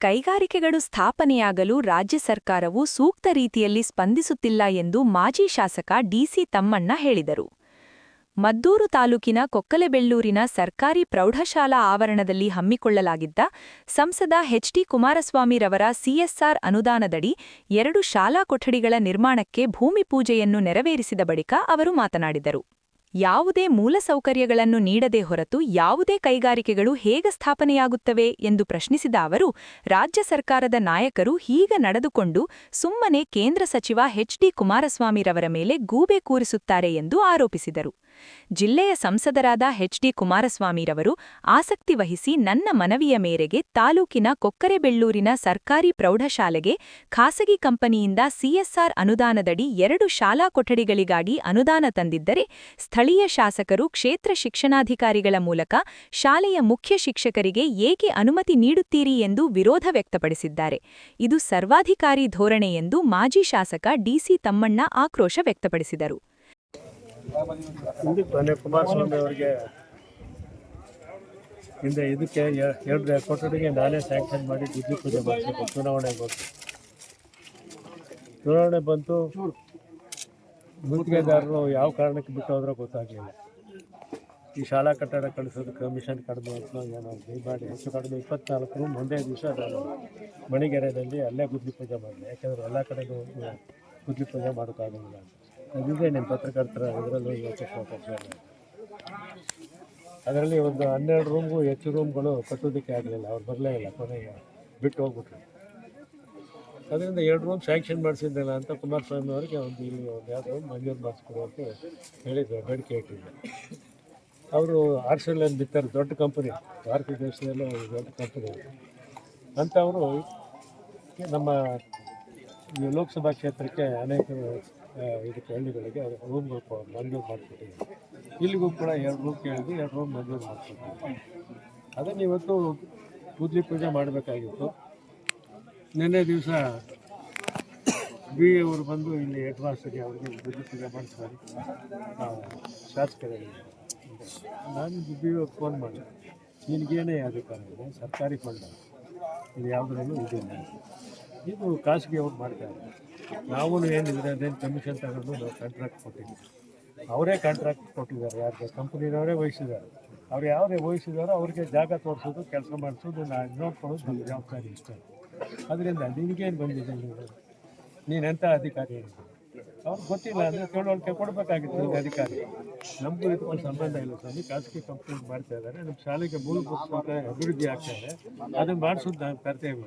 ಕೈಗಾರಿಕೆಗಳು ಸ್ಥಾಪನೆಯಾಗಲು ರಾಜ್ಯ ಸರ್ಕಾರವು ಸೂಕ್ತ ರೀತಿಯಲ್ಲಿ ಸ್ಪಂದಿಸುತ್ತಿಲ್ಲ ಎಂದು ಮಾಜಿ ಶಾಸಕ ಡಿಸಿ ತಮ್ಮಣ್ಣ ಹೇಳಿದರು. ಮದ್ದೂರು ತಾಲೂಕಿನ ಕೊಕ್ಕಲೆಬೆಳ್ಳೂರಿನ ಸರ್ಕಾರಿ ಪ್ರೌಢಶಾಲಾ ಆವರಣದಲ್ಲಿ ಹಮ್ಮಿಕೊಳ್ಳಲಾಗಿದ್ದ ಸಂಸದ ಎಚ್.ಡಿ. ಕುಮಾರಸ್ವಾಮಿರವರ ಸಿಎಸ್ಆರ್ ಅನುದಾನದಡಿ 2 ಶಾಲಾ ಕೊಠಡಿಗಳ ನಿರ್ಮಾಣಕ್ಕೆ ಭೂಮಿ ಪೂಜೆಯನ್ನು ನೆರವೇರಿಸಿದ ಬಳಿಕ ಅವರು ಮಾತನಾಡಿದರು. ಯಾವುದೇ ಮೂಲಸೌಕರ್ಯಗಳನ್ನು ನೀಡದೆ ಹೊರತು ಯಾವುದೇ ಕೈಗಾರಿಕೆಗಳು ಹೇಗೆ ಸ್ಥಾಪನೆಯಾಗುತ್ತವೆ ಎಂದು ಪ್ರಶ್ನಿಸಿದ ಅವರು, ರಾಜ್ಯ ಸರ್ಕಾರದ ನಾಯಕರು ಹೀಗೆ ನಡೆದುಕೊಂಡು ಸುಮ್ಮನೆ ಕೇಂದ್ರ ಸಚಿವ ಎಚ್.ಡಿ. ಕುಮಾರಸ್ವಾಮಿರವರ ಮೇಲೆ ಗೂಬೆ ಕೂರಿಸುತ್ತಾರೆ ಎಂದು ಆರೋಪಿಸಿದರು. ಜಿಲ್ಲೆಯ ಸಂಸದರಾದ ಎಚ್.ಡಿ. ಕುಮಾರಸ್ವಾಮಿರವರು ಆಸಕ್ತಿ ವಹಿಸಿ ನನ್ನ ಮನವಿಯ ಮೇರೆಗೆ ತಾಲೂಕಿನ ಕೊಕ್ಕರೆಬೆಳ್ಳೂರಿನ ಸರ್ಕಾರಿ ಪ್ರೌಢಶಾಲೆಗೆ ಖಾಸಗಿ ಕಂಪನಿಯಿಂದ ಸಿಎಸ್ಆರ್ ಅನುದಾನದಡಿ 2 ಶಾಲಾ ಕೊಠಡಿಗಳಿಗಾಗಿ ಅನುದಾನ ತಂದಿದ್ದರೆ, ಸ್ಥಳೀಯ ಶಾಸಕರು ಕ್ಷೇತ್ರ ಶಿಕ್ಷಣಾಧಿಕಾರಿಗಳ ಮೂಲಕ ಶಾಲೆಯ ಮುಖ್ಯ ಶಿಕ್ಷಕರಿಗೆ ಏಕೆ ಅನುಮತಿ ನೀಡುತ್ತೀರಿ ಎಂದು ವಿರೋಧ ವ್ಯಕ್ತಪಡಿಸಿದ್ದಾರೆ. ಇದು ಸರ್ವಾಧಿಕಾರಿ ಧೋರಣೆ ಎಂದು ಮಾಜಿ ಶಾಸಕ ಡಿಸಿ ತಮ್ಮಣ್ಣ ಆಕ್ರೋಶ ವ್ಯಕ್ತಪಡಿಸಿದರು. ಕುಮಾರಸ್ವಾಮಿ ಅವರಿಗೆ ಇದಕ್ಕೆ 2 ಕೊಠಡಿಗೆ ನಾನೇ ಸ್ಯಾಂಕ್ಷನ್ ಮಾಡಿ ಗುದ್ದಿ ಪೂಜೆ ಮಾಡಿಸಿದ್ದು. ಚುನಾವಣೆ ಬಂತು. ಗುತ್ತಿಗೆದಾರರು ಯಾವ ಕಾರಣಕ್ಕೆ ಬಿಟ್ಟು ಹೋದ್ರೆ ಗೊತ್ತಾಗಲಿಲ್ಲ. ಈ ಶಾಲಾ ಕಟ್ಟಡ ಕಳಿಸೋದು ಕಮಿಷನ್ ಕಡಿಮೆ ಅಂತ ಏನೋ ಮಾಡಿ ಹೆಚ್ಚು ಕಡಿಮೆ 24 ರೂಮ್ ಒಂದೇ ದಿವಸ ನಾನು ಮಣಿಗೆರೆಯಲ್ಲಿ ಅಲ್ಲೇ ಗುದ್ದಿ ಪೂಜೆ ಮಾಡಿದೆ. ಯಾಕೆಂದರೆ ಎಲ್ಲ ಕಡೆಗೂ ಗುದ್ದಿ ಪೂಜೆ ಮಾಡೋಕ್ಕಾಗೋದಿಲ್ಲ ಅಂತ. ಅದಿದೆ ನಿಮ್ಮ ಪತ್ರಕರ್ತರ ಇದರಲ್ಲೂ ಅದರಲ್ಲಿ ಒಂದು 12 ರೂಮ್ಗೂ ಹೆಚ್ಚು ರೂಮ್ಗಳು ಕಟ್ಟೋದಕ್ಕೆ ಆಗಲಿಲ್ಲ. ಅವ್ರು ಬರಲೇ ಇಲ್ಲ, ಕೊನೆಗೆ ಬಿಟ್ಟು ಹೋಗ್ಬಿಟ್ರು. ಅದರಿಂದ 2 ರೂಮ್ ಸ್ಯಾಂಕ್ಷನ್ ಮಾಡಿಸಿದ್ದಿಲ್ಲ ಅಂತ ಕುಮಾರಸ್ವಾಮಿ ಅವರಿಗೆ ಒಂದು 2 ರೂಮ್ ಮಂಜೂರು ಮಾಡಿಸ್ಕೊಡು ಅಂತ ಹೇಳಿದ್ರು, ಬೇಡಿಕೆ ಇಟ್ಟಿದ್ದೆ. ಅವರು ಆರ್ಸೆಲ್ ಬಿತ್ತಾರೆ, ದೊಡ್ಡ ಕಂಪನಿ, ಭಾರತ ದೇಶದಲ್ಲೇ ದೊಡ್ಡ ಕಂಪನಿ ಅಂತ. ಅವರು ನಮ್ಮ ಲೋಕಸಭಾ ಕ್ಷೇತ್ರಕ್ಕೆ ಅನೇಕ ಇದಕ್ಕೆ ಹಳ್ಳಿಗಳಿಗೆ ರೂಮ್ಗಳು ಮಂಜೂರು ಮಾಡಿಕೊಟ್ಟಿದ್ದಾರೆ. ಇಲ್ಲಿಗೂ ಕೂಡ 2 ರೂಮ್ ಕೇಳಿದ್ವಿ, 2 ರೂಮ್ ಮಂಜೂರು ಮಾಡಿಕೊಟ್ಟಿದ್ವಿ. ಅದನ್ನು ಇವತ್ತು ಗುದ್ಲಿ ಪೂಜೆ ಮಾಡಬೇಕಾಗಿತ್ತು. ನಿನ್ನೆ ದಿವಸ ಬಿ ಅವರು ಬಂದು ಇಲ್ಲಿ ಹೆಡ್ ಮಾಸ್ಟರ್ಗೆ ಅವ್ರಿಗೆ ಗುದ್ಲಿ ಪೂಜೆ ಮಾಡಿಸ್ತಾರೆ ಶಾಸಕರಿಗೆ. ನಾನು ಬಿ ಫೋನ್ ಮಾಡಿ, ನಿನಗೇನೇ ಅಧಿಕಾರ ಇದೆ, ಸರ್ಕಾರಿ ಫಂಡ್ ಇದು ಯಾವುದರಲ್ಲೂ ಇದಿಲ್ಲ, ಇದು ಖಾಸಗಿ ಅವ್ರು ಮಾಡ್ತಾರೆ. ನಾವು ಏನಿದ್ರೆ ಅದೇನು ಕಮಿಷನ್ ತಗೊಂಡು ನಾವು ಕಾಂಟ್ರಾಕ್ಟ್ ಕೊಟ್ಟಿದ್ದೀವಿ. ಅವರೇ ಕಾಂಟ್ರಾಕ್ಟ್ ಕೊಟ್ಟಿದ್ದಾರೆ, ಯಾರಿಗೆ ಕಂಪ್ನಿನವರೇ ವಹಿಸಿದ್ದಾರೆ. ಅವ್ರು ಯಾರೇ ವಹಿಸಿದಾರೋ ಅವ್ರಿಗೆ ಜಾಗ ತೋರಿಸೋದು, ಕೆಲಸ ಮಾಡಿಸೋದು, ನಾನು ನೋಡ್ಕೊಳ್ಳೋದು ನಮ್ಮ ಜವಾಬ್ದಾರಿ ಇಷ್ಟ. ಅದರಿಂದ ನಿನಗೇನು ಬಂದಿದೆ, ನೀನೆಂಥ ಅಧಿಕಾರಿ ಏನಿದೆ ಅವ್ರಿಗೆ ಗೊತ್ತಿಲ್ಲ ಅಂದರೆ ತಿಳುವಳಿಕೆ ಕೊಡಬೇಕಾಗಿತ್ತು. ನಿಮ್ಗೆ ಅಧಿಕಾರಿ ನಮಗೂ ಇದಕ್ಕೂ ಸಂಬಂಧ ಇಲ್ಲ ಸ್ವಾಮಿ, ಖಾಸಗಿ ಕಂಪ್ನಿ ಮಾಡ್ತಾ ಇದ್ದಾರೆ, ನಮ್ಮ ಶಾಲೆಗೆ ಮೂಲಭೂತ ಅಭಿವೃದ್ಧಿ ಆಗ್ತಾ ಇದೆ, ಅದನ್ನು ಮಾಡಿಸೋದು ನಾನು ಕರ್ತವ್ಯ.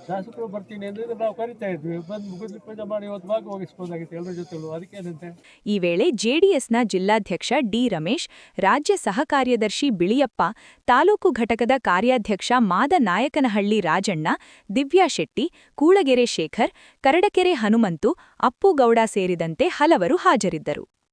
ಶಾಸಕರು ಬರ್ತೀನಿ ಅಂದರೆ ನಾವು ಕರಿತಾ ಇದ್ವಿ, ಬಂದು ಗುದ್ಲಿ ಪೂಜೆ ಮಾಡಿ ಇವತ್ತು ಭಾಗವಹಿಸ್ಬೋದಾಗಿತ್ತು ಎಲ್ಲರ ಜೊತೆಲೂ, ಅದಕ್ಕೇನಂತೆ. ಈ ವೇಳೆ ಜೆಡಿಎಸ್ನ ಜಿಲ್ಲಾಧ್ಯಕ್ಷ ಡಿ ರಮೇಶ್, ರಾಜ್ಯ ಸಹ ಕಾರ್ಯದರ್ಶಿ ಬಿಳಿಯಪ್ಪ, ತಾಲೂಕು ಘಟಕದ ಕಾರ್ಯಾಧ್ಯಕ್ಷ ಮಾದನಾಯಕನಹಳ್ಳಿ ರಾಜಣ್ಣ, ದಿವ್ಯಾ ಶೆಟ್ಟಿ, ಕೂಳಗೆರೆ ಶೇಖರ್, ಕರಡಕೆರೆ ಹನುಮಂತು, ಅಪ್ಪು ಗೌಡ ಸೇರಿದಂತೆ ಹಲವರು ಹಾಜರಿದ್ದರು.